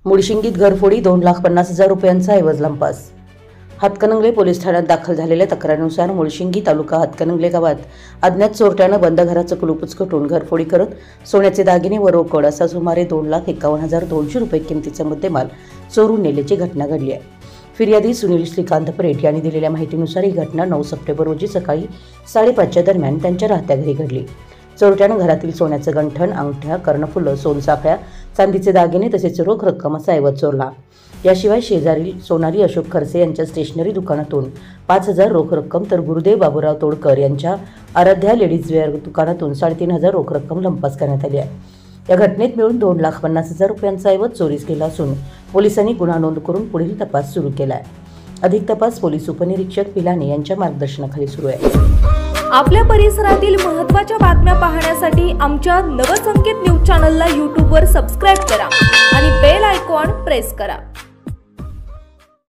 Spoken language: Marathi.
मुळशिंगीत घरफोडी 2,50,000 रुपयांचा ऐवज लंपास। हातकणंगले पोलीस ठाण्यात दाखल झालेल्या तक्रारीनुसार मुळशिंगी तालुका हातकणंगले गावात अज्ञात चोरट्यानं बंद घराचं कुलूप उचकटून घरफोडी करत सोन्याचे दागिने व रोकड असा सुमारे 2,51,200 रुपये किमतीचा मुद्देमाल चोरून नेल्याची घटना घडली आहे। फिर्यादी सुनील श्रीकांत परेट यांनी दिलेल्या माहितीनुसार ही घटना 9 सप्टेंबर रोजी सकाळी 5:30च्या दरम्यान त्यांच्या राहत्या घरी घडली। चोरट्यानं घरातील सोन्याचं गंठण, अंगठ्या, कर्णफुलं, सोनसाखळ्या, चांदीचे दागिने तसेच रोख रक्कम असा ऐवज चोरला। याशिवाय शेजारील सोनाली अशोक खरसे यांच्या स्टेशनरी दुकानातून 5,000 रोख रक्कम तर गुरुदेव बाबूराव तोडकर यांच्या आराध्या लेडीज वेअर दुकानातून 3,500 रोख रक्कम लंपास करण्यात आली आहे। या घटनेत मिळून 2,50,000 रुपयांचा ऐवज चोरीस गेला असून पोलिसांनी गुन्हा नोंद करून पुढील तपास सुरू केला आहे। अधिक तपास पोलीस उपनिरीक्षक पिलाने यांच्या मार्गदर्शनाखाली सुरू आहे। आपल्या परिसरातील महत्त्वाच्या बातम्या पाहण्यासाठी आमच्या नवसंकेत न्यूज चॅनलला YouTube वर सबस्क्राइब करा आणि बेल आयकॉन प्रेस करा।